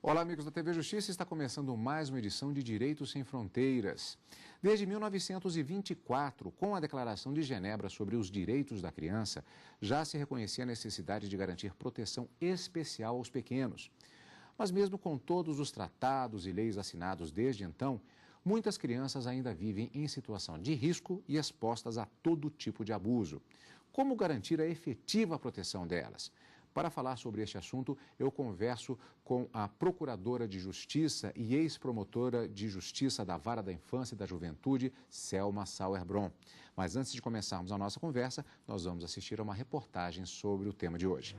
Olá, amigos da TV Justiça, está começando mais uma edição de Direitos Sem Fronteiras. Desde 1924, com a Declaração de Genebra sobre os Direitos da Criança, já se reconhecia a necessidade de garantir proteção especial aos pequenos. Mas mesmo com todos os tratados e leis assinados desde então, muitas crianças ainda vivem em situação de risco e expostas a todo tipo de abuso. Como garantir a efetiva proteção delas? Para falar sobre este assunto, eu converso com a Procuradora de Justiça e ex-promotora de Justiça da Vara da Infância e da Juventude, Selma Sauerbron. Mas antes de começarmos a nossa conversa, nós vamos assistir a uma reportagem sobre o tema de hoje.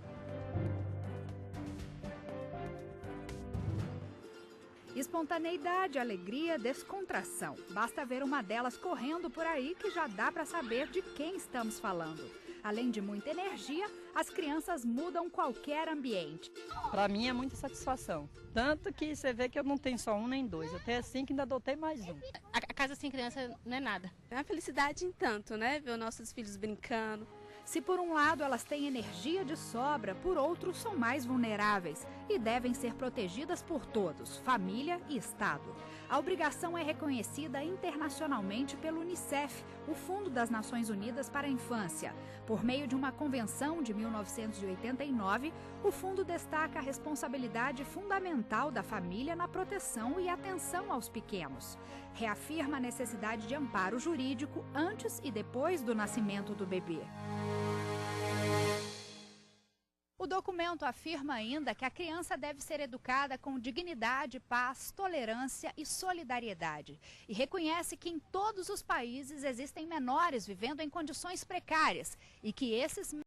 Espontaneidade, alegria, descontração. Basta ver uma delas correndo por aí que já dá para saber de quem estamos falando. Além de muita energia, as crianças mudam qualquer ambiente. Para mim é muita satisfação. Tanto que você vê que eu não tenho só um nem dois. Eu tenho 5 e ainda adotei mais um. A casa sem criança não é nada. É uma felicidade em tanto, né? Ver os nossos filhos brincando. Se por um lado elas têm energia de sobra, por outro são mais vulneráveis e devem ser protegidas por todos, família e Estado. A obrigação é reconhecida internacionalmente pelo Unicef, o Fundo das Nações Unidas para a Infância. Por meio de uma convenção de 1989, o fundo destaca a responsabilidade fundamental da família na proteção e atenção aos pequenos. Reafirma a necessidade de amparo jurídico antes e depois do nascimento do bebê. O documento afirma ainda que a criança deve ser educada com dignidade, paz, tolerância e solidariedade. E reconhece que em todos os países existem menores vivendo em condições precárias e que esses merecem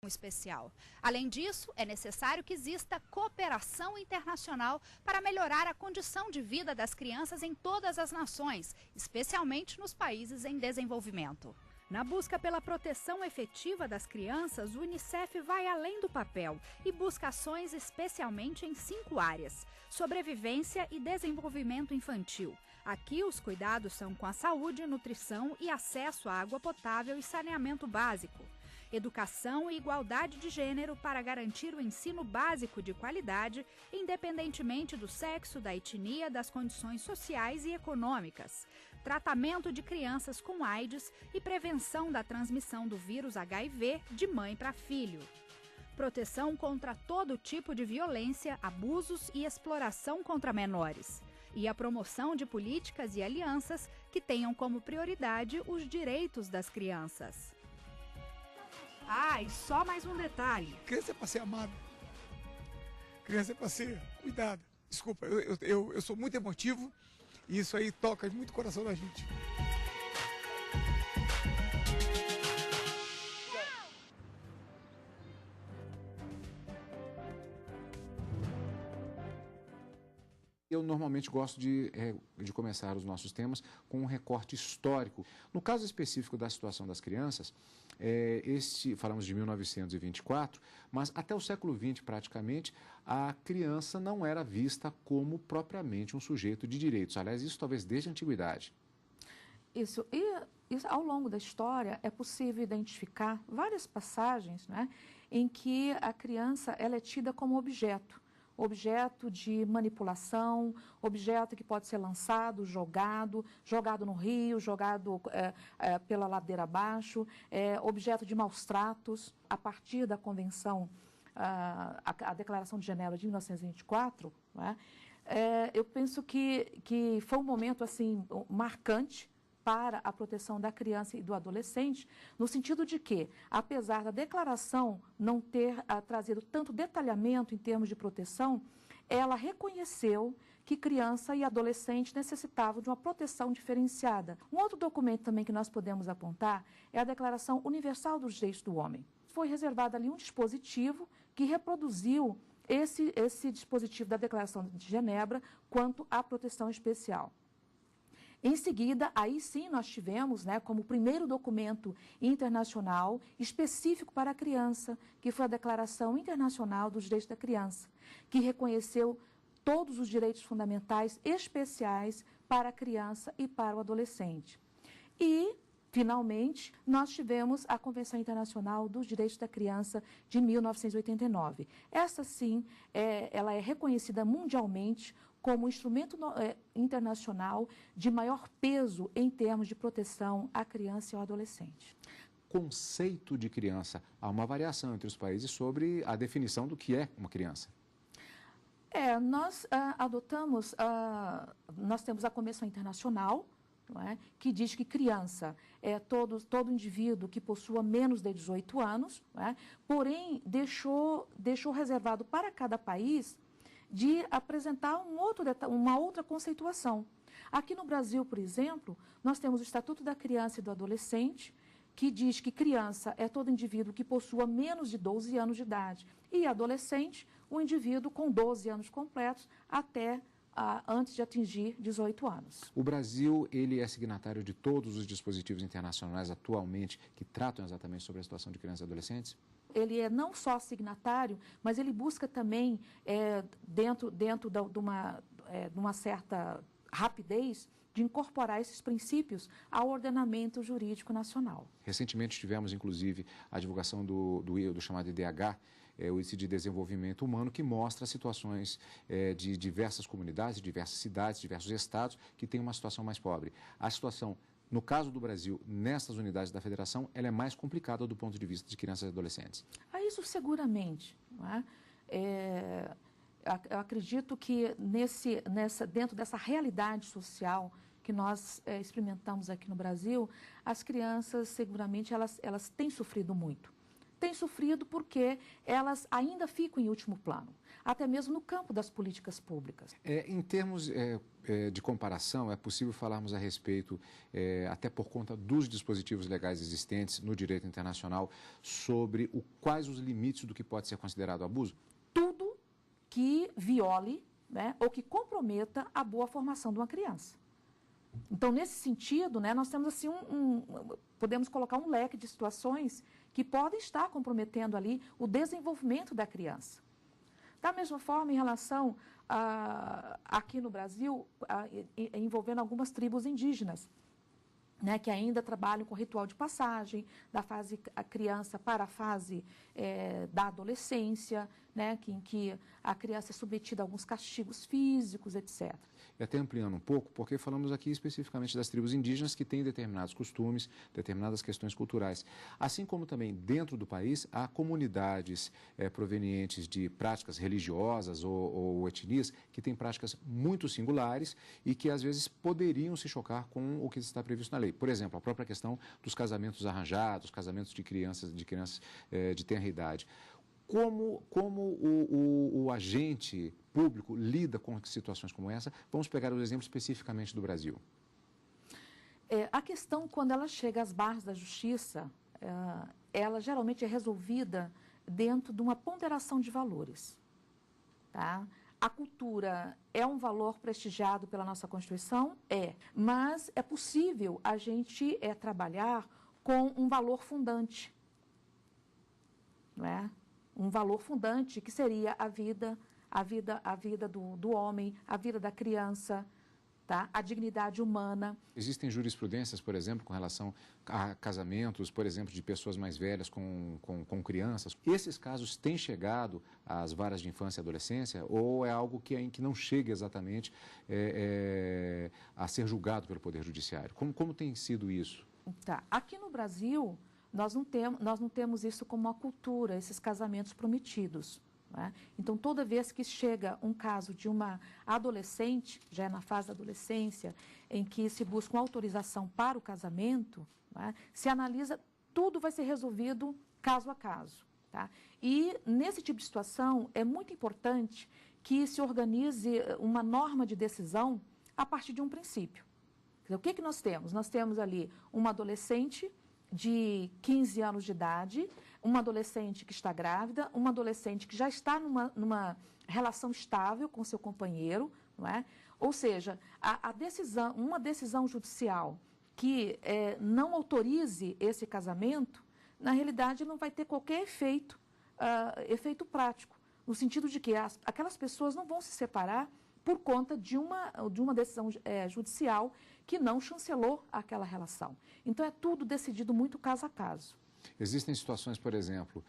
um especial. Além disso, é necessário que exista cooperação internacional para melhorar a condição de vida das crianças em todas as nações, especialmente nos países em desenvolvimento. Na busca pela proteção efetiva das crianças, o Unicef vai além do papel e busca ações especialmente em 5 áreas: sobrevivência e desenvolvimento infantil. Aqui os cuidados são com a saúde, nutrição e acesso à água potável e saneamento básico. Educação e igualdade de gênero para garantir o ensino básico de qualidade, independentemente do sexo, da etnia, das condições sociais e econômicas. Tratamento de crianças com AIDS e prevenção da transmissão do vírus HIV de mãe para filho. Proteção contra todo tipo de violência, abusos e exploração contra menores. E a promoção de políticas e alianças que tenham como prioridade os direitos das crianças. Ah, e só mais um detalhe. Criança é para ser amada. Criança é para ser cuidada. Desculpa, eu sou muito emotivo e isso aí toca muito o coração da gente. Eu normalmente gosto de começar os nossos temas com um recorte histórico. No caso específico da situação das crianças, falamos de 1924, mas até o século XX, praticamente, a criança não era vista como propriamente um sujeito de direitos. Aliás, isso talvez desde a antiguidade. Isso ao longo da história é possível identificar várias passagens, né, em que a criança ela é tida como objeto de manipulação, objeto que pode ser lançado, jogado no rio, jogado pela ladeira abaixo, objeto de maus tratos. A partir da Convenção, a Declaração de Genebra de 1924, né, eu penso que foi um momento assim, marcante para a proteção da criança e do adolescente, no sentido de que, apesar da declaração não ter trazido tanto detalhamento em termos de proteção, ela reconheceu que criança e adolescente necessitavam de uma proteção diferenciada. Um outro documento também que nós podemos apontar é a Declaração Universal dos Direitos do Homem. Foi reservado ali um dispositivo que reproduziu esse dispositivo da Declaração de Genebra quanto à proteção especial. Em seguida, aí sim nós tivemos, né, como primeiro documento internacional específico para a criança, que foi a Declaração Internacional dos Direitos da Criança, que reconheceu todos os direitos fundamentais especiais para a criança e para o adolescente. E finalmente, nós tivemos a Convenção Internacional dos Direitos da Criança de 1989. Essa, sim, ela é reconhecida mundialmente como instrumento internacional de maior peso em termos de proteção à criança e ao adolescente. Conceito de criança, há uma variação entre os países sobre a definição do que é uma criança. Nós nós temos a Convenção Internacional, não é, que diz que criança é todo indivíduo que possua menos de 18 anos, não é, porém deixou reservado para cada país de apresentar uma outra conceituação. Aqui no Brasil, por exemplo, nós temos o Estatuto da Criança e do Adolescente, que diz que criança é todo indivíduo que possua menos de 12 anos de idade e adolescente, o indivíduo com 12 anos completos até antes de atingir 18 anos. O Brasil, ele é signatário de todos os dispositivos internacionais atualmente que tratam exatamente sobre a situação de crianças e adolescentes? Ele é não só signatário, mas ele busca também, dentro de uma certa rapidez, de incorporar esses princípios ao ordenamento jurídico nacional. Recentemente tivemos, inclusive, a divulgação do chamado IDH, o Índice de Desenvolvimento Humano, que mostra situações de diversas comunidades, diversas cidades, diversos estados que têm uma situação mais pobre. A situação, no caso do Brasil, nessas unidades da federação, ela é mais complicada do ponto de vista de crianças e adolescentes. Isso seguramente, não é? Eu acredito que dentro dessa realidade social que nós experimentamos aqui no Brasil, as crianças seguramente elas têm sofrido muito. Têm sofrido porque elas ainda ficam em último plano, até mesmo no campo das políticas públicas. Em termos de comparação, é possível falarmos a respeito, até por conta dos dispositivos legais existentes no direito internacional, sobre quais os limites do que pode ser considerado abuso? Tudo que viole, né, ou que comprometa a boa formação de uma criança. Então, nesse sentido, né, nós temos assim podemos colocar um leque de situações que podem estar comprometendo ali o desenvolvimento da criança. Da mesma forma, em relação aqui no Brasil, envolvendo algumas tribos indígenas, né, que ainda trabalham com ritual de passagem da fase a criança para a fase da adolescência, né, em que a criança é submetida a alguns castigos físicos, etc. E até ampliando um pouco, porque falamos aqui especificamente das tribos indígenas que têm determinados costumes, determinadas questões culturais. Assim como também dentro do país há comunidades provenientes de práticas religiosas ou etnias que têm práticas muito singulares e que às vezes poderiam se chocar com o que está previsto na lei. Por exemplo, a própria questão dos arranjados, casamentos de crianças de tenra idade. Como o agente público lida com situações como essa? Vamos pegar o exemplo especificamente do Brasil. A questão, quando ela chega às barras da justiça, ela geralmente é resolvida dentro de uma ponderação de valores. Tá? A cultura é um valor prestigiado pela nossa Constituição? Mas é possível a gente trabalhar com um valor fundante, não é? Um valor fundante que seria a vida do homem, a vida da criança, tá? A dignidade humana. Existem jurisprudências, por exemplo, com relação a casamentos, por exemplo, de pessoas mais velhas com crianças. Esses casos têm chegado às varas de infância e adolescência ou é algo que não chega exatamente a ser julgado pelo Poder Judiciário? Como tem sido isso? Tá. Aqui no Brasil, nós não temos isso como uma cultura, esses casamentos prometidos. Né? Então, toda vez que chega um caso de uma adolescente, já é na fase da adolescência, em que se busca uma autorização para o casamento, né, se analisa, tudo vai ser resolvido caso a caso. Tá? E, nesse tipo de situação, é muito importante que se organize uma norma de decisão a partir de um princípio. O que nós temos? Nós temos ali uma adolescente de 15 anos de idade, uma adolescente que está grávida, uma adolescente que já está numa relação estável com seu companheiro, não é? Ou seja, uma decisão judicial que não autorize esse casamento, na realidade não vai ter qualquer efeito prático, no sentido de que aquelas pessoas não vão se separar por conta de uma decisão judicial que não chancelou aquela relação. Então, é tudo decidido muito caso a caso. Existem situações, por exemplo,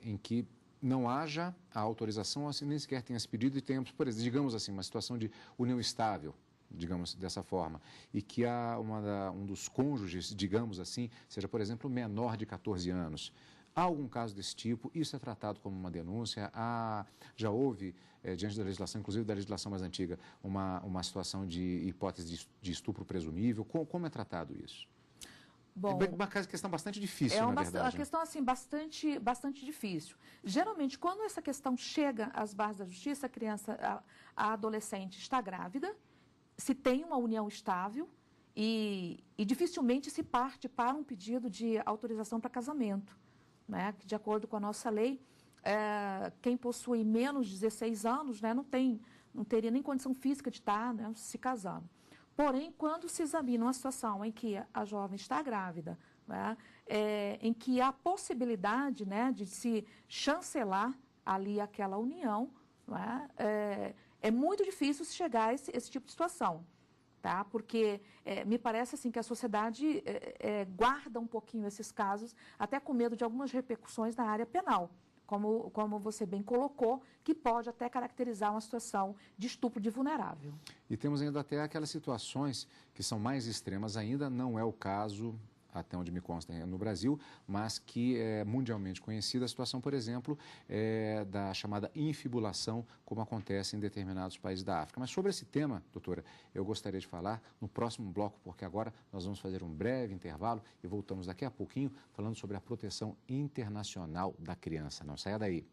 em que não haja a autorização, ou nem sequer tenha se pedido e tenhamos, por exemplo, digamos assim, uma situação de união estável, digamos dessa forma, e que um dos cônjuges, digamos assim, seja, por exemplo, menor de 14 anos. Há algum caso desse tipo? Isso é tratado como uma denúncia? Já houve, diante da legislação, inclusive da legislação mais antiga, uma situação de hipótese de estupro presumível? Como é tratado isso? Bom, é uma questão bastante difícil, na verdade. É uma questão assim, bastante difícil. Geralmente, quando essa questão chega às barras da justiça, a adolescente está grávida, se tem uma união estável e dificilmente se parte para um pedido de autorização para casamento. Né? Que, de acordo com a nossa lei, quem possui menos de 16 anos, né, não teria nem condição física de estar, né, se casando. Porém, quando se examina uma situação em que a jovem está grávida, né, em que há possibilidade, né, de se chancelar ali aquela união, né, é muito difícil se chegar a esse tipo de situação. Tá? Porque me parece assim, que a sociedade guarda um pouquinho esses casos, até com medo de algumas repercussões na área penal, como você bem colocou, que pode até caracterizar uma situação de estupro de vulnerável. E temos ainda até aquelas situações que são mais extremas ainda, não é o caso, até onde me consta, no Brasil, mas que é mundialmente conhecida a situação, por exemplo, da chamada infibulação, como acontece em determinados países da África. Mas sobre esse tema, doutora, eu gostaria de falar no próximo bloco, porque agora nós vamos fazer um breve intervalo e voltamos daqui a pouquinho falando sobre a proteção internacional da criança. Não saia daí.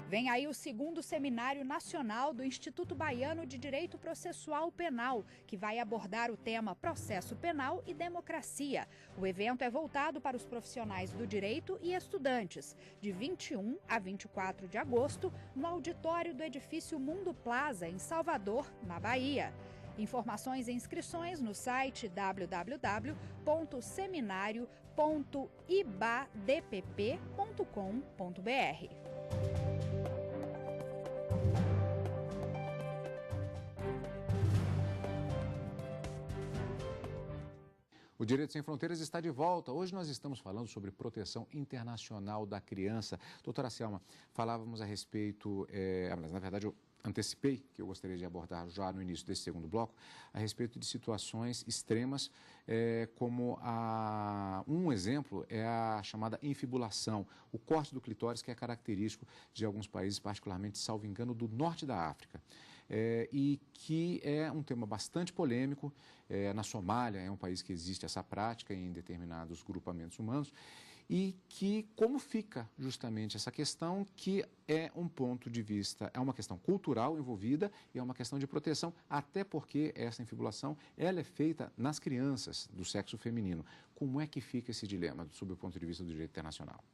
Vem aí o 2º Seminário Nacional do Instituto Baiano de Direito Processual Penal, que vai abordar o tema Processo Penal e Democracia. O evento é voltado para os profissionais do direito e estudantes, de 21 a 24 de agosto, no auditório do edifício Mundo Plaza, em Salvador, na Bahia. Informações e inscrições no site www.seminario.ibadpp.com.br. O Direito Sem Fronteiras está de volta. Hoje nós estamos falando sobre proteção internacional da criança. Doutora Selma, falávamos a respeito, mas na verdade eu antecipei que eu gostaria de abordar já no início desse segundo bloco, a respeito de situações extremas, como um exemplo é a chamada infibulação, o corte do clitóris, que é característico de alguns países, particularmente, salvo engano, do norte da África. E que é um tema bastante polêmico. Na Somália é um país que existe essa prática em determinados grupamentos humanos, e que como fica justamente essa questão, que é um ponto de vista, é uma questão cultural envolvida e é uma questão de proteção, até porque essa infibulação ela é feita nas crianças do sexo feminino. Como é que fica esse dilema sob o ponto de vista do direito internacional?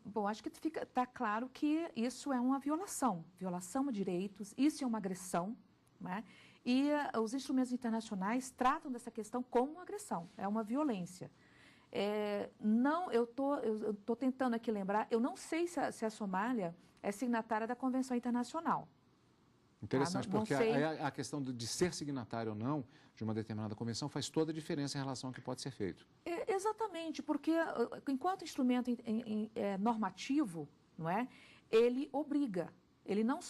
Bom, acho que está claro que isso é uma violação a direitos, isso é uma agressão, né? E os instrumentos internacionais tratam dessa questão como uma agressão, é uma violência. Eu estou tentando aqui lembrar, eu não sei se a Somália é signatária da Convenção Internacional. Interessante, porque a questão de ser signatário ou não de uma determinada convenção faz toda a diferença em relação ao que pode ser feito. Exatamente, porque enquanto instrumento normativo, não é, ele obriga,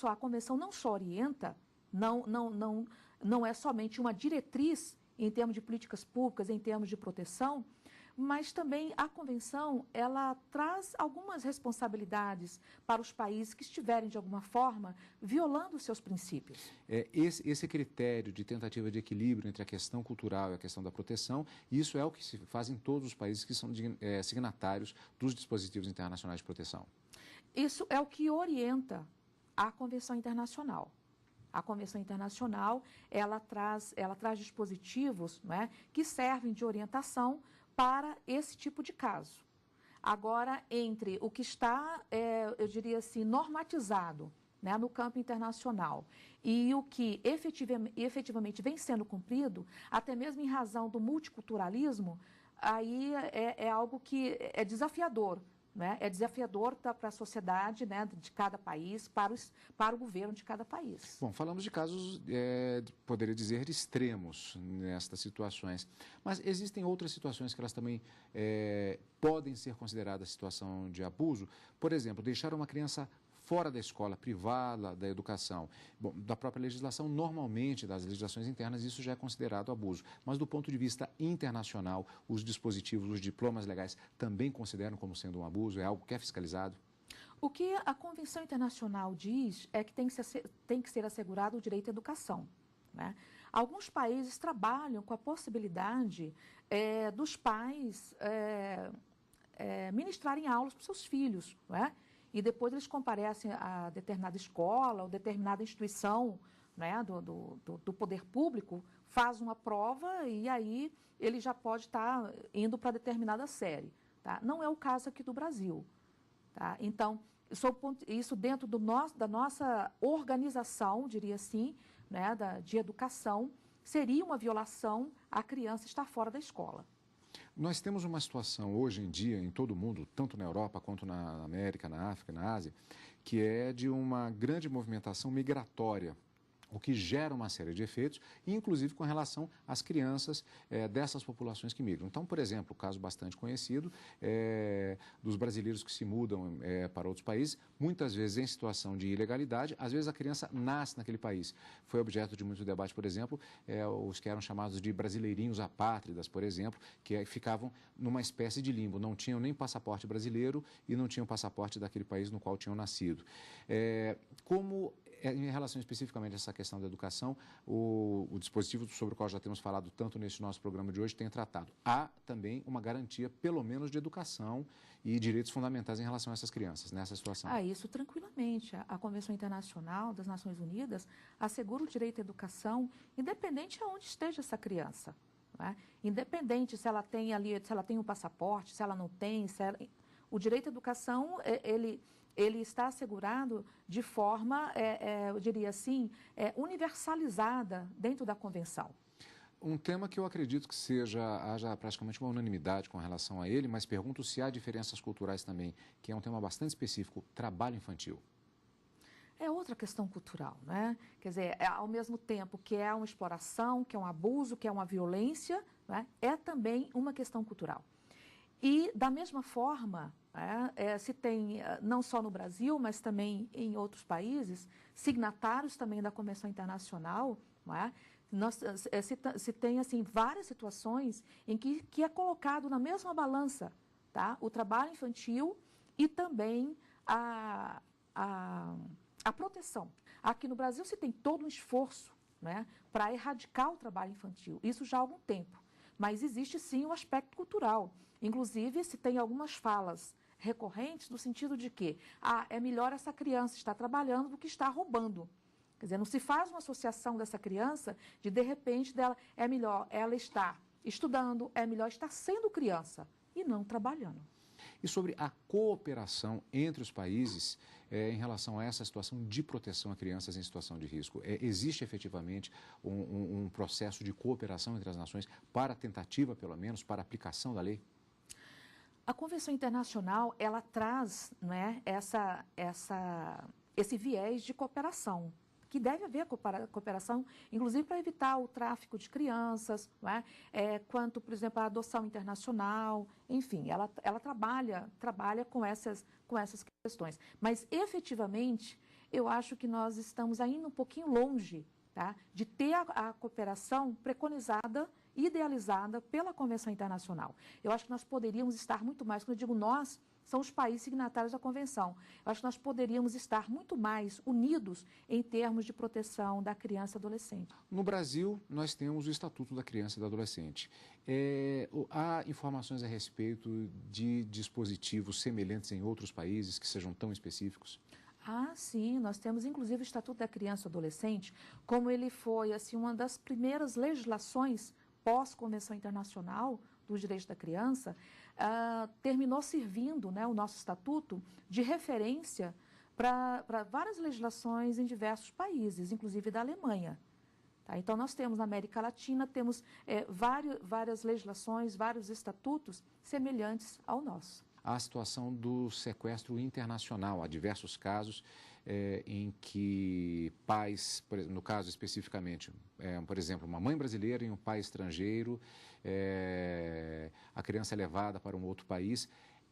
a convenção não só orienta, não é somente uma diretriz em termos de políticas públicas, em termos de proteção, mas também a convenção, ela traz algumas responsabilidades para os países que estiverem, de alguma forma, violando os seus princípios. Esse critério de tentativa de equilíbrio entre a questão cultural e a questão da proteção, isso é o que se faz em todos os países que são signatários dos dispositivos internacionais de proteção. Isso é o que orienta a Convenção Internacional. A Convenção Internacional, ela traz dispositivos, né, que servem de orientação para esse tipo de caso. Agora, entre o que está, eu diria assim, normatizado, né, no campo internacional e o que efetivamente vem sendo cumprido, até mesmo em razão do multiculturalismo, aí é algo que é desafiador né? É desafiador para a sociedade, né, de cada país, para o governo de cada país. Bom, falamos de casos, poderia dizer, extremos nestas situações. Mas existem outras situações que elas também podem ser consideradas situação de abuso? Por exemplo, deixar uma criança fora da escola, privada da educação. Bom, da própria legislação, normalmente, das legislações internas, isso já é considerado abuso. Mas do ponto de vista internacional, os dispositivos, os diplomas legais também consideram como sendo um abuso? É algo que é fiscalizado? O que a Convenção Internacional diz é que tem que ser assegurado o direito à educação, né? Alguns países trabalham com a possibilidade dos pais ministrarem aulas para os seus filhos, não é? E depois eles comparecem a determinada escola ou determinada instituição, né, do poder público, faz uma prova e aí ele já pode estar indo para determinada série. Tá? Não é o caso aqui do Brasil. Tá? Então, isso dentro da nossa organização, diria assim, né, de educação, seria uma violação a criança estar fora da escola. Nós temos uma situação hoje em dia em todo o mundo, tanto na Europa quanto na América, na África, na Ásia, que é de uma grande movimentação migratória, o que gera uma série de efeitos, inclusive com relação às crianças dessas populações que migram. Então, por exemplo, o caso bastante conhecido dos brasileiros que se mudam para outros países, muitas vezes em situação de ilegalidade, às vezes a criança nasce naquele país. Foi objeto de muito debate, por exemplo, os que eram chamados de brasileirinhos apátridas, por exemplo, que ficavam numa espécie de limbo, não tinham nem passaporte brasileiro e não tinham passaporte daquele país no qual tinham nascido. Em relação especificamente a essa questão da educação, o dispositivo sobre o qual já temos falado tanto nesse nosso programa de hoje tem tratado. Há também uma garantia, pelo menos, de educação e direitos fundamentais em relação a essas crianças, nessa situação. Isso tranquilamente. A Convenção Internacional das Nações Unidas assegura o direito à educação, independente de onde esteja essa criança. Né? Independente se ela tem um passaporte, se ela não tem, o direito à educação, ele está assegurado de forma, eu diria assim, universalizada dentro da Convenção. Um tema que eu acredito que haja praticamente uma unanimidade com relação a ele, mas pergunto se há diferenças culturais também, que é um tema bastante específico, trabalho infantil. É outra questão cultural, né? Quer dizer, ao mesmo tempo que é uma exploração, que é um abuso, que é uma violência, né? É também uma questão cultural. E, da mesma forma, se tem, não só no Brasil, mas também em outros países, signatários também da Convenção Internacional, se tem assim, várias situações em que é colocado na mesma balança, tá? O trabalho infantil e também a proteção. Aqui no Brasil se tem todo um esforço, né, para erradicar o trabalho infantil, isso já há algum tempo. Mas existe sim um aspecto cultural. Inclusive, se tem algumas falas recorrentes no sentido de que é melhor essa criança estar trabalhando do que estar roubando. Quer dizer, não se faz uma associação dessa criança de repente, é melhor ela estar estudando, é melhor estar sendo criança e não trabalhando. E sobre a cooperação entre os países em relação a essa situação de proteção a crianças em situação de risco. Existe efetivamente um processo de cooperação entre as nações para tentativa, pelo menos, para aplicação da lei? A Convenção Internacional, ela traz, né, esse viés de cooperação, que deve haver cooperação, inclusive para evitar o tráfico de crianças, né, quanto, por exemplo, à adoção internacional, enfim, ela trabalha com essas questões. Mas, efetivamente, eu acho que nós estamos ainda um pouquinho longe, tá, de ter a cooperação preconizada, idealizada pela Convenção Internacional. Eu acho que nós poderíamos estar muito mais, quando eu digo nós, são os países signatários da Convenção. Eu acho que nós poderíamos estar muito mais unidos em termos de proteção da criança e adolescente. No Brasil, nós temos o Estatuto da Criança e do Adolescente. Há informações a respeito de dispositivos semelhantes em outros países que sejam tão específicos? Sim, nós temos inclusive o Estatuto da Criança e do Adolescente, como ele foi assim, uma das primeiras legislações pós-Convenção Internacional dos Direitos da Criança, terminou servindo, né, o nosso estatuto de referência para várias legislações em diversos países, inclusive da Alemanha. Tá? Então, nós temos na América Latina, temos várias legislações, vários estatutos semelhantes ao nosso. a situação do sequestro internacional. Há diversos casos em que pais, no caso especificamente, por exemplo, uma mãe brasileira e um pai estrangeiro, a criança é levada para um outro país.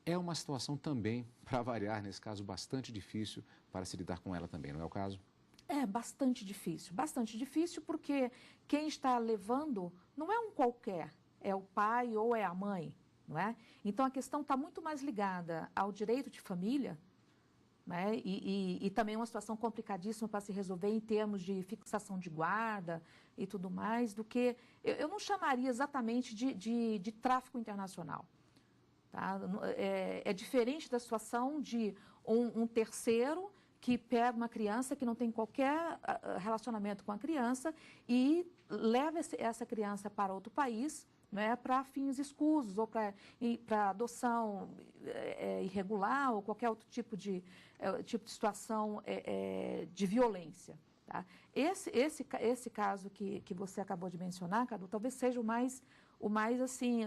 É uma situação também, para variar, nesse caso, bastante difícil para se lidar com ela também, não é o caso? É bastante difícil porque quem está levando não é um qualquer, é o pai ou é a mãe, não é? Então a questão está muito mais ligada ao direito de família, né? E também é uma situação complicadíssima para se resolver em termos de fixação de guarda e tudo mais, do que eu não chamaria exatamente de tráfico internacional. Tá? É diferente da situação de um terceiro que pega uma criança que não tem qualquer relacionamento com a criança e leva essa criança para outro país, né, para fins escusos ou para adoção irregular ou qualquer outro tipo de situação de violência. Tá? Esse caso que você acabou de mencionar, Cadu, talvez seja o mais assim,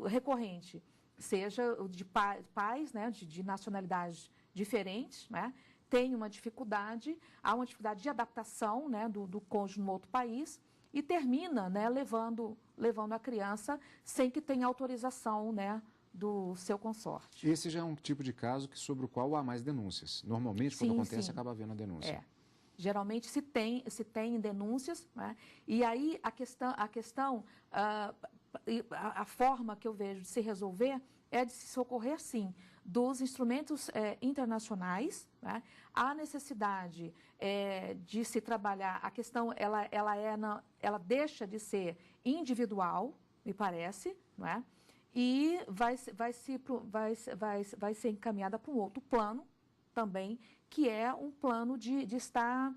recorrente, seja o de pais, né, de nacionalidades diferentes, né, tem uma dificuldade, há uma dificuldade de adaptação, né, do cônjuge no outro país e termina, né, levando a criança sem que tenha autorização, né, do seu consorte. Esse já é um tipo de caso sobre o qual há mais denúncias. Normalmente, quando acontece, acaba havendo a denúncia. Geralmente se tem denúncias, né, e aí a forma que eu vejo de se resolver é de se socorrer, sim, dos instrumentos internacionais, né? Há necessidade de se trabalhar, a questão ela deixa de ser individual, me parece, não é? E vai ser encaminhada para um outro plano também, que é um plano de estar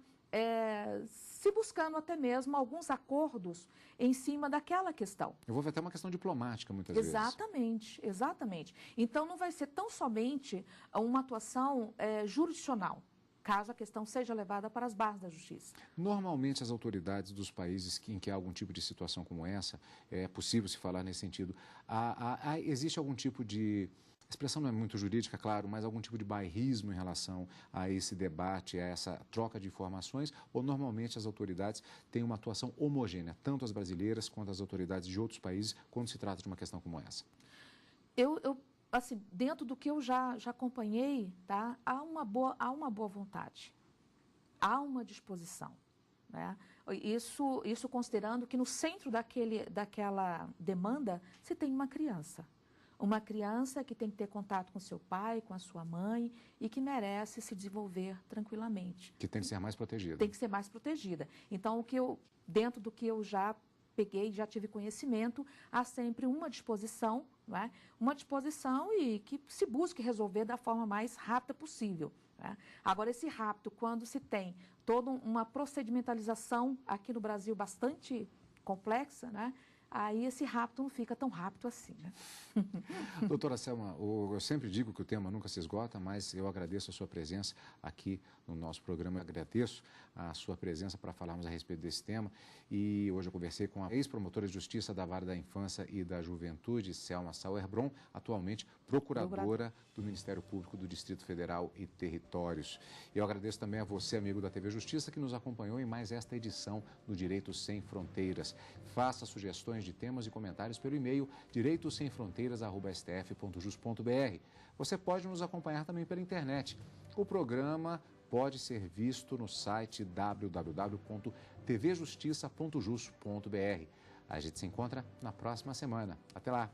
se buscando até mesmo alguns acordos em cima daquela questão. Envolve até uma questão diplomática, muitas vezes. Exatamente. Então, não vai ser tão somente uma atuação jurisdicional, caso a questão seja levada para as barras da justiça. Normalmente, as autoridades dos países em que há algum tipo de situação como essa, é possível se falar nesse sentido, existe algum tipo de... A expressão não é muito jurídica, claro, mas algum tipo de bairrismo em relação a esse debate, a essa troca de informações, ou normalmente as autoridades têm uma atuação homogênea, tanto as brasileiras quanto as autoridades de outros países, quando se trata de uma questão como essa? Assim, dentro do que eu já acompanhei, tá, há uma boa vontade, há uma disposição, né? Isso considerando que no centro daquela demanda se tem uma criança. Uma criança que tem que ter contato com seu pai, com a sua mãe e que merece se desenvolver tranquilamente. Que tem que ser mais protegida. Tem que ser mais protegida. Então, dentro do que eu já peguei, já tive conhecimento, há sempre uma disposição, não é? Uma disposição e que se busque resolver da forma mais rápida possível. Né? Agora, esse rápido, quando se tem toda uma procedimentalização aqui no Brasil bastante complexa, né? Aí esse rápido não fica tão rápido assim, né? Doutora Selma, eu sempre digo que o tema nunca se esgota, mas eu agradeço a sua presença aqui no nosso programa. Eu agradeço a sua presença para falarmos a respeito desse tema. E hoje eu conversei com a ex-promotora de Justiça da Vara da Infância e da Juventude, Selma Sauerbron, atualmente procuradora do Ministério Público do Distrito Federal e Territórios. Eu agradeço também a você, amigo da TV Justiça, que nos acompanhou em mais esta edição do Direito Sem Fronteiras. Faça sugestões de temas e comentários pelo e-mail direitosemfronteiras@stf.jus.br. Você pode nos acompanhar também pela internet. O programa pode ser visto no site www.tvjustiça.jus.br. A gente se encontra na próxima semana. Até lá!